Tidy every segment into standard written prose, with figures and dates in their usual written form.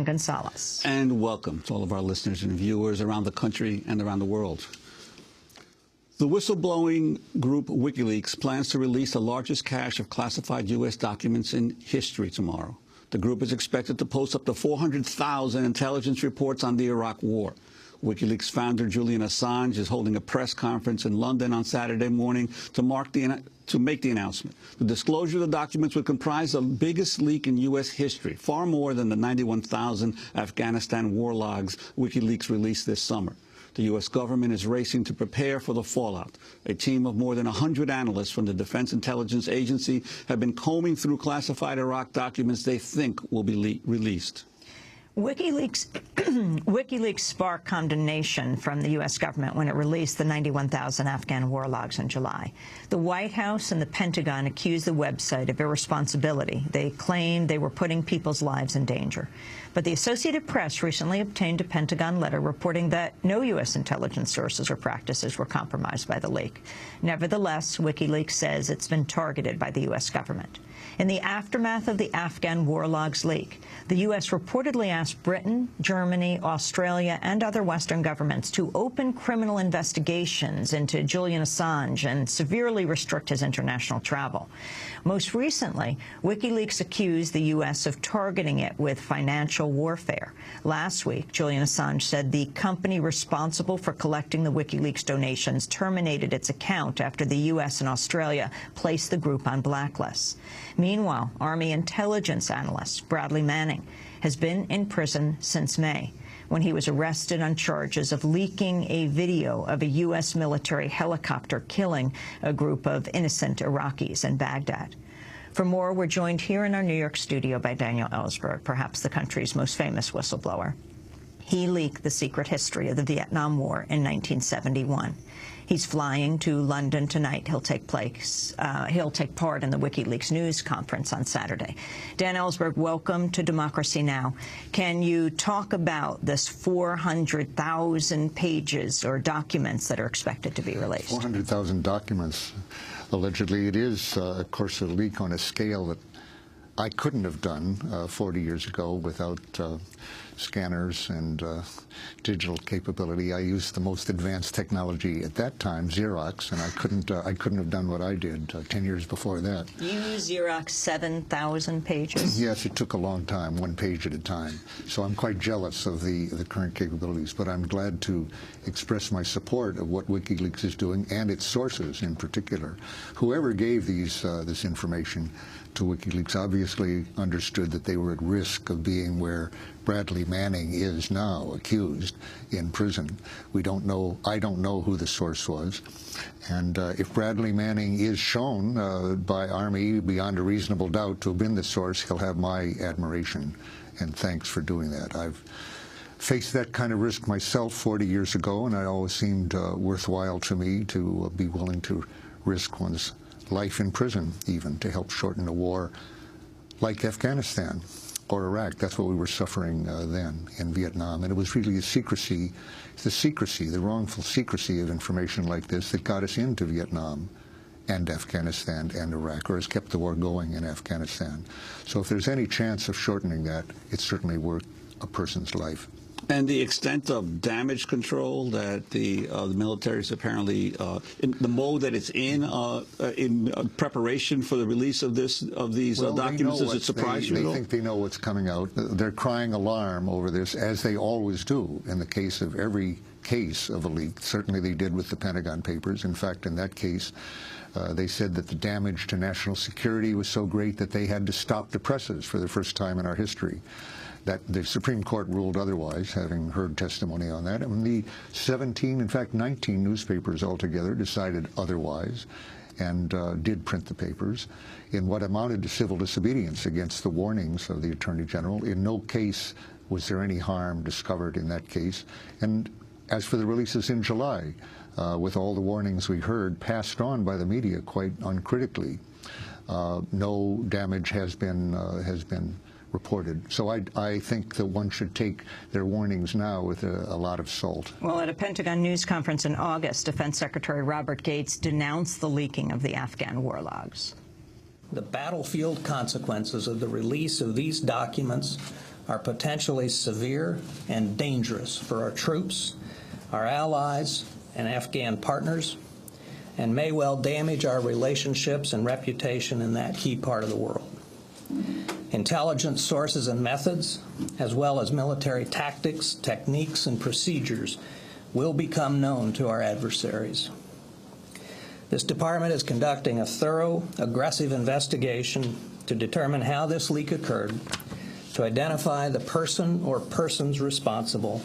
Juan Gonzalez. And welcome to all of our listeners and viewers around the country and around the world. The whistleblowing group Wikileaks plans to release the largest cache of classified U.S. documents in history tomorrow. The group is expected to post up to 400,000 intelligence reports on the Iraq War. WikiLeaks founder Julian Assange is holding a press conference in London on Saturday morning to make the announcement. The disclosure of the documents would comprise the biggest leak in U.S. history, far more than the 91,000 Afghanistan war logs WikiLeaks released this summer. The U.S. government is racing to prepare for the fallout. A team of more than 100 analysts from the Defense Intelligence Agency have been combing through classified Iraq documents they think will be released. WikiLeaks sparked condemnation from the U.S. government when it released the 91,000 Afghan war logs in July. The White House and the Pentagon accused the website of irresponsibility. They claimed they were putting people's lives in danger. But the Associated Press recently obtained a Pentagon letter reporting that no U.S. intelligence sources or practices were compromised by the leak. Nevertheless, WikiLeaks says it's been targeted by the U.S. government. In the aftermath of the Afghan war logs leak, the U.S. reportedly asked Britain, Germany, Australia, and other Western governments to open criminal investigations into Julian Assange and severely restrict his international travel. Most recently, WikiLeaks accused the U.S. of targeting it with financial warfare. Last week, Julian Assange said the company responsible for collecting the WikiLeaks donations terminated its account after the U.S. and Australia placed the group on blacklists. Meanwhile, Army intelligence analyst Bradley Manning has been in prison since May, when he was arrested on charges of leaking a video of a U.S. military helicopter killing a group of innocent Iraqis in Baghdad. For more, we're joined here in our New York studio by Daniel Ellsberg, perhaps the country's most famous whistleblower. He leaked the secret history of the Vietnam War in 1971. He's flying to London tonight. He'll take part in the WikiLeaks news conference on Saturday. Dan Ellsberg, welcome to Democracy Now! Can you talk about this 400,000 pages or documents that are expected to be released? 400,000 documents. Allegedly, it is, of course, a leak on a scale that I couldn't have done 40 years ago without scanners and digital capability. I used the most advanced technology at that time, Xerox, and I couldn't have done what I did 10 years before that. You used Xerox 7,000 pages? Yes, it took a long time, one page at a time. So I'm quite jealous of the current capabilities, but I'm glad to express my support of what WikiLeaks is doing and its sources in particular. Whoever gave this information to WikiLeaks obviously understood that they were at risk of being where Bradley Manning is now, accused in prison. We don't know, I don't know who the source was. And if Bradley Manning is shown by Army beyond a reasonable doubt to have been the source, he'll have my admiration and thanks for doing that. I've faced that kind of risk myself 40 years ago, and it always seemed worthwhile to me to be willing to risk one's life in prison, even, to help shorten a war like Afghanistan or Iraq. That's what we were suffering then in Vietnam. And it was really the secrecy, the wrongful secrecy of information like this that got us into Vietnam and Afghanistan and Iraq, or has kept the war going in Afghanistan. So if there's any chance of shortening that, it's certainly worth a person's life. And the extent of damage control that the military is apparently in the mode that it's in preparation for the release of these documents, does it surprise you at all? They think they know what's coming out. They're crying alarm over this, as they always do in the case of every case of a leak. Certainly they did with the Pentagon Papers. In fact, in that case, they said that the damage to national security was so great that they had to stop the presses for the first time in our history. That the Supreme Court ruled otherwise, having heard testimony on that. And the 17, in fact 19 newspapers altogether decided otherwise and did print the papers in what amounted to civil disobedience against the warnings of the Attorney General. In no case was there any harm discovered in that case. And as for the releases in July, with all the warnings we heard passed on by the media quite uncritically, no damage has been reported. So I think that one should take their warnings now with a lot of salt. Well, at a Pentagon news conference in August, Defense Secretary Robert Gates denounced the leaking of the Afghan war logs. The battlefield consequences of the release of these documents are potentially severe and dangerous for our troops, our allies, and Afghan partners, and may well damage our relationships and reputation in that key part of the world. Intelligence sources and methods, as well as military tactics, techniques, and procedures, will become known to our adversaries. This department is conducting a thorough, aggressive investigation to determine how this leak occurred, to identify the person or persons responsible,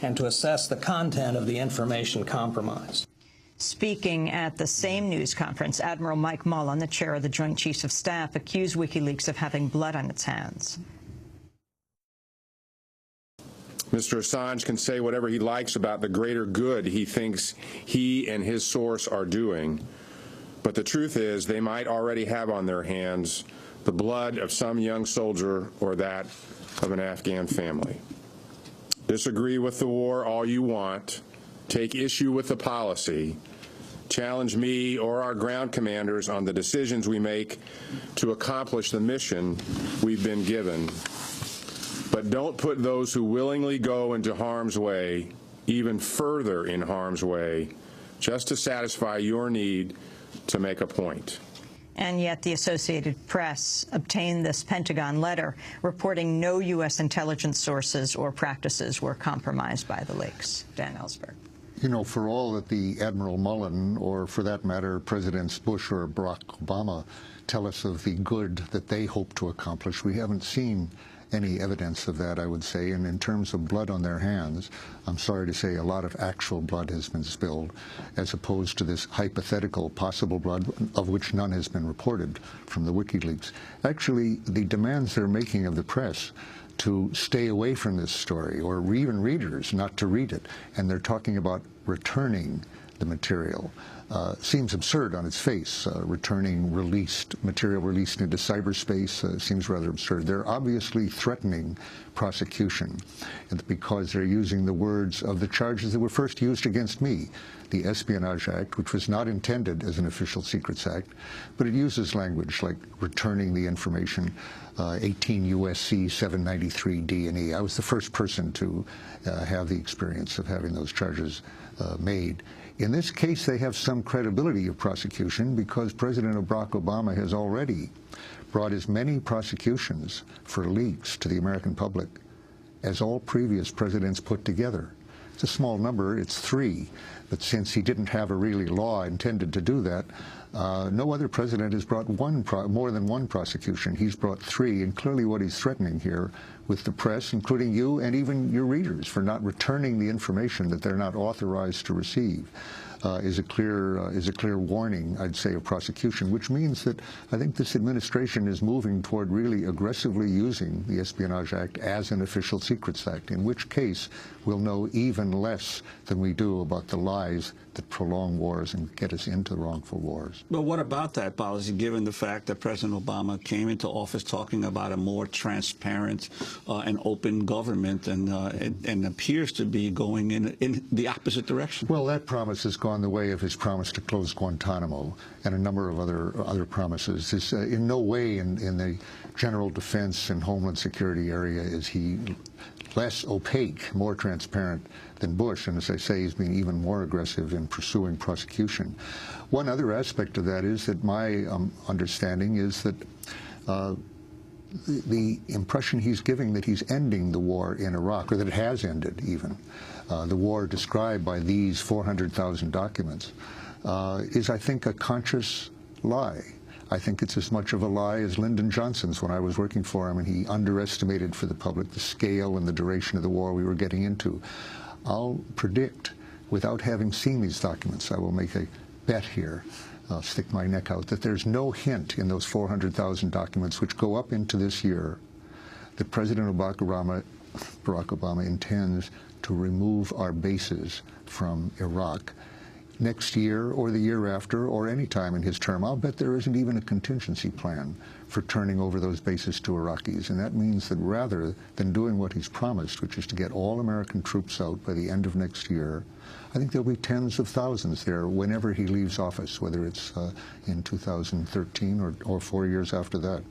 and to assess the content of the information compromised. Speaking at the same news conference, Admiral Mike Mullen, the chair of the Joint Chiefs of Staff, accused WikiLeaks of having blood on its hands. Mr. Assange can say whatever he likes about the greater good he thinks he and his source are doing, but the truth is they might already have on their hands the blood of some young soldier or that of an Afghan family. Disagree with the war all you want, take issue with the policy, challenge me or our ground commanders on the decisions we make to accomplish the mission we've been given. But don't put those who willingly go into harm's way, even further in harm's way, just to satisfy your need to make a point. And yet the Associated Press obtained this Pentagon letter reporting no U.S. intelligence sources or practices were compromised by the leaks. Dan Ellsberg. You know, for all that the Admiral Mullen, or for that matter, Presidents Bush or Barack Obama, tell us of the good that they hope to accomplish, we haven't seen any evidence of that, I would say. And in terms of blood on their hands, I'm sorry to say a lot of actual blood has been spilled, as opposed to this hypothetical possible blood, of which none has been reported from the WikiLeaks. Actually, the demands they're making of the press to stay away from this story, or even readers not to read it, and they're talking about returning the material, seems absurd on its face. Returning material released into cyberspace seems rather absurd. They're obviously threatening prosecution, and because they're using the words of the charges that were first used against me, the Espionage Act, which was not intended as an Official Secrets Act, but it uses language like returning the information, 18 U.S.C. 793 D&E. I was the first person to have the experience of having those charges made. In this case, they have some credibility of prosecution because President Barack Obama has already brought as many prosecutions for leaks to the American public as all previous presidents put together. It's a small number, it's 3, but since he didn't have a really law intended to do that, no other president has brought more than one prosecution. He's brought 3, and clearly what he's threatening here with the press, including you and even your readers, for not returning the information that they're not authorized to receive, is a clear warning, I'd say, of prosecution, which means that I think this administration is moving toward really aggressively using the Espionage Act as an Official Secrets Act, in which case we'll know even less than we do about the lies that prolong wars and get us into wrongful wars. But what about that policy, given the fact that President Obama came into office talking about a more transparent and open government, and appears to be going in the opposite direction? Well, that promise has gone the way of his promise to close Guantanamo and a number of other promises. This, in no way in the general defense and homeland security area is he less opaque, more transparent than Bush, and as I say, he's been even more aggressive in pursuing prosecution. One other aspect of that is that my understanding is that the impression he's giving that he's ending the war in Iraq, or that it has ended even, the war described by these 400,000 documents, is, I think, a conscious lie. I think it's as much of a lie as Lyndon Johnson's when I was working for him, and he underestimated for the public the scale and the duration of the war we were getting into. I'll predict, without having seen these documents, I will make a bet here, stick my neck out, that there's no hint in those 400,000 documents which go up into this year that President Barack Obama intends to remove our bases from Iraq next year or the year after or any time in his term. I'll bet there isn't even a contingency plan for turning over those bases to Iraqis. And that means that rather than doing what he's promised, which is to get all American troops out by the end of next year, I think there'll be tens of thousands there whenever he leaves office, whether it's in 2013 or 4 years after that.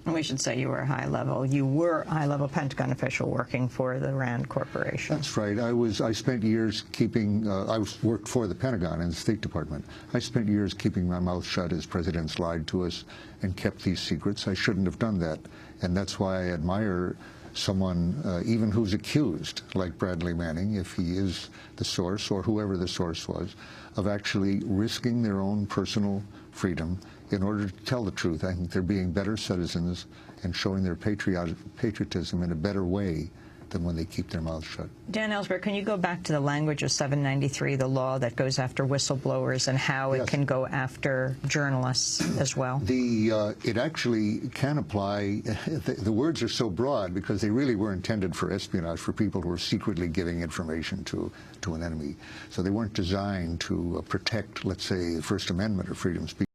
And we should say you were a high-level Pentagon official working for the RAND Corporation. That's right. I spent years keeping, I worked for the Pentagon and the State Department. I spent years keeping my mouth shut as presidents lied to us and kept these secrets. I shouldn't have done that. And that's why I admire someone, even who's accused, like Bradley Manning, if he is the source or whoever the source was, of actually risking their own personal freedom in order to tell the truth. I think they're being better citizens and showing their patriotism in a better way than when they keep their mouths shut. Dan Ellsberg, can you go back to the language of 793, the law that goes after whistleblowers, and how it can go after journalists as well? It actually can apply. The words are so broad because they really were intended for espionage, for people who are secretly giving information to an enemy. So they weren't designed to protect, let's say, the First Amendment or freedom of speech.